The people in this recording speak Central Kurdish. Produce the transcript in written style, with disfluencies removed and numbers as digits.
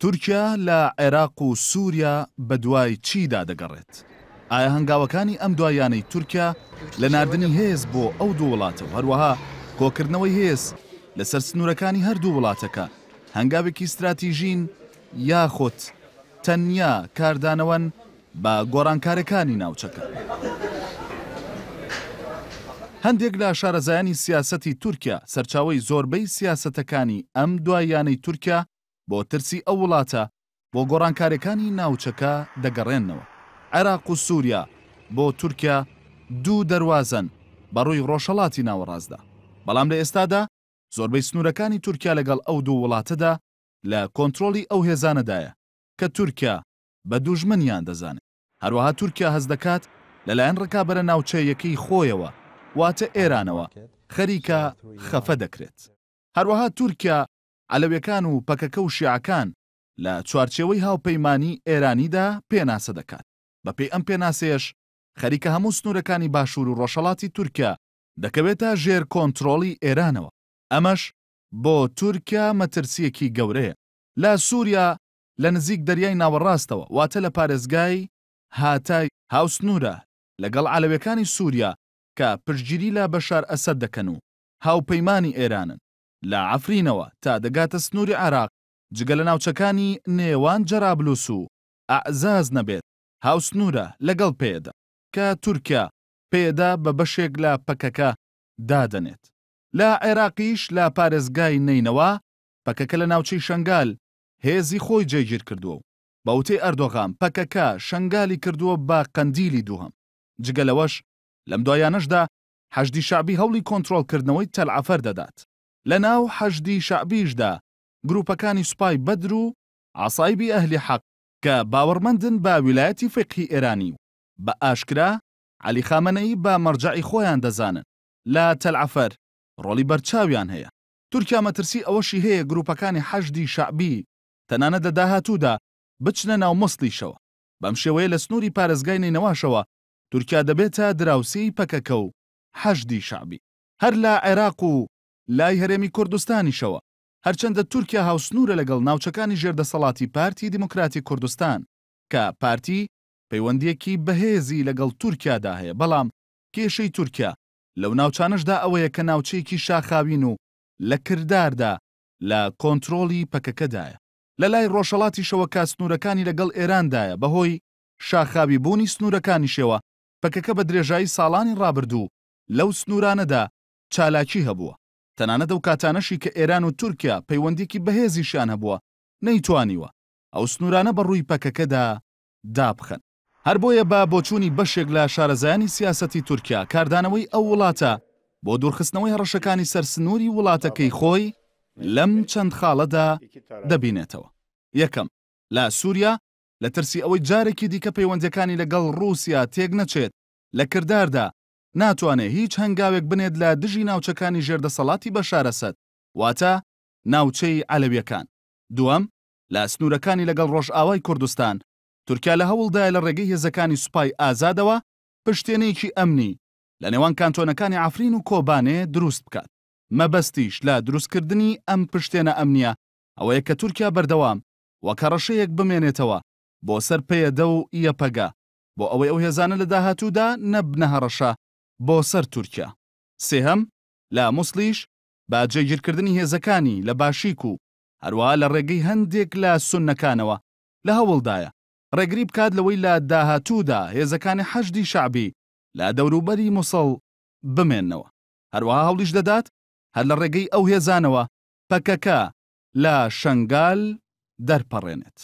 تورکیا لە عێراق و سووریا بەدوای چیدا دەگەڕێت؟ ئایا هەنگاوەکانی ئەم دوایانەی تورکیا لە ناردنی هێز بۆ ئەو دوو وڵاتە و هەروەها کۆکردنەوەی هێز لەسەر سنوورەکانی هەردوو وڵاتەکە هەنگاوێکی استراتیژین یاخۆت تەنیا کاردانەوەن بە گۆڕانکارەکانی ناوچەکە؟ هەندێک لە شارەزایانی سیاسەتی تورکیا سەرچاوەی زۆربەی سیاسەتەکانی ئەم دوایانەی تورکیا بۆ ترسی ئەو وڵاتە بۆ گۆڕانکارەکانی ناوچەکە دەگەڕێنەوە. عێراق و سووریا بۆ تورکیا دوو دەروازن بەڕووی ڕۆژهەڵاتی ناوەڕاستدا، بەڵام لە ئێستادا زۆربەی سنوورەکانی تورکیا لەگەڵ ئەو دوو وڵاتەدا لە کۆنتڕۆلی ئەو هێزانەدایە کە تورکیا بە دوژمنیان دەزانێت. هەروەها تورکیا هەست دەکات لەلایەن ڕکابەرە ناوچەیەکەی خۆیەوە واتە ئێرانەوە خەریکە خەفە دەکرێت. هەروەها تورکیا عەلەویەکان و پەکەکە و شیعەکان لە چوارچێوەی هاوپەیمانی ئێرانیدا پێناسە دەکات. بەپێی ئەم پێناسەیەش خەریکە هەموو سنوورەکانی باشوور و ڕۆژهەڵاتی تورکیا دەکەوێتە ژێر کۆنتڕۆڵی ئێرانەوە. ئەمەش بۆ تورکیا مەترسیەکی گەورەیە. لە سووریا لە نزیک دەریای ناوەڕاستەوە واتە لە پارێزگای هاتای هاوسنوورە لەگەڵ عەلەویەکانی سووریا کە پشتگیری لە بەشار ئەسەد دەکەن و هاوپەیمانی ئێرانن لە عەفرینەوە تا دەگاتە سنووری عێراق جگە لە ناوچەکانی نێوان جەرابلوس و ئەعزاز نەبێت هاوسنوورە لەگەڵ پێدا کە تورکیا پێدا بە بەشێک لە پەکەکە دادەنێت. لە عێراقیش لە پارێزگای نینەوە پەکەکە لە ناوچەی شەنگال هێزی خۆی جێگیر کردووە و بەوتەی ئەردۆغان پەکەکە شەنگالی کردووە بە قەندیلی دووهەم. جگە لەوەش لەم دوایانەشدا حەشدی شەعبی هەوڵی کۆنتڕۆڵکردنەوەی تەلعەفەر دەدات. لە ناو حەشدی شەعبیشدا گروپەکانی سوپای بەدر و عەسایبی ئەهلی حەق کە باوەڕمەندن بە ویلایەتی فقهی ئێرانی و بە ئاشکرا عەلی خامەنەئی بە مەرجەعی خۆیان دەزانن لە تەلعەفەر ڕۆڵی بەرچاویان هەیە. تورکیا مەترسی ئەوەشی هەیە گروپەکانی حەشدی شەعبی تەنانەت لە داهاتوودا بچنە ناو مەسڵیشەوە. بەم شێوەیە لە سنووری پارێزگای نینەواشەوە تورکیا دەبێتە دراوسێی پەکەکە و حەشدی شەعبی. هەر لە عێراق و لای هەرێمی کوردستانیشەوە هەرچەندە تورکیا هاوسنوورە لەگەڵ ناوچەکانی ژێردەسەڵاتی پارتی دیموکراتی کوردستان کە پارتی پەیوەندیەکی بەهێزی لەگەڵ تورکیادا هەیە، بەڵام کێشەی تورکیا لەو ناوچانەشدا ئەوەیە کە ناوچەیەکی شاخاوین و لە کرداردا لە کۆنتڕۆڵی پەکەکەدایە. لە لای ڕۆژهەڵاتیشەوە کە سنوورەکانی لەگەڵ ئێراندایە بەهۆی شاخاوی بوونی سنوورەکانیشەوە پەکەکە بە درێژایی ساڵانی ڕابردوو لەو سنوورانەدا چالاکی هەبووە. تەنانەت ئەو کاتانەشی کە ئێران و تورکیا پەیوەندێکی بەهێزیشیان هەبووە نەیتوانیوە ئەو سنوورانە بەڕووی پەکەکەدا دابخەن. هەر بۆیە بە بۆچوونی بەشێک لە شارەزایانی سیاسەتی تورکیا کاردانەوەی ئەو وڵاتە بۆ دوورخستنەوەی هەڕەشەکانی سەرسنووری وڵاتەکەی خۆی لەم چەند خاڵەدا دەبینێتەوە. یەکەم، لە سووریا لە ترسی ئەوەی جارێکی دیکە پەیوەندەکانی لەگەڵ ڕووسیا تێک نەچێت لە کرداردا ناتوانێت هیچ هەنگاوێک بنێت لە دژی ناوچەکانی ژێردەسەڵاتی بەشار ئەسەد واتە ناوچەی عەلەویەکان. دووەم، لە سنوورەکانی لەگەڵ ڕۆژئاوای کوردستان تورکیا لە هەوڵدایە لە ڕێگەی هێزەکانی سوپای ئازادەوە پشتێنەیەکی ئەمنی لە نێوان کانتۆنەکانی عەفرین و کۆبانێ دروست بکات. مەبەستیش لە دروستکردنی ئەم پشتێنە ئەمنیە ئەوەیە کە تورکیا بەردەوام وەکە ڕەشەیەک بمێنێتەوە بۆ سەر پەیەدە و ئیەپەگا بۆ ئەوەی ئەو هێزانە لە داهاتوودا نەبنە هەڕەشە بۆ سەر تورکیا. سێهەم، لە مووسڵیش با جێگیرکردنی هێزەکانی لە باشیک و هەروەها لە ڕێگەی هەندێک لە سوننەکانەوە لە هەوڵدایە ڕێگری بکات لەوەی لە داهاتوودا هێزەکانی حەشدی شەعبی لە دەوروبەری مووسڵ بمێننەوە. هەروەها هەوڵیش دەدات هەر لە ڕێگەی ئەو هێزانەوە پەکەکە لە شەنگال دەرپەڕێنێت.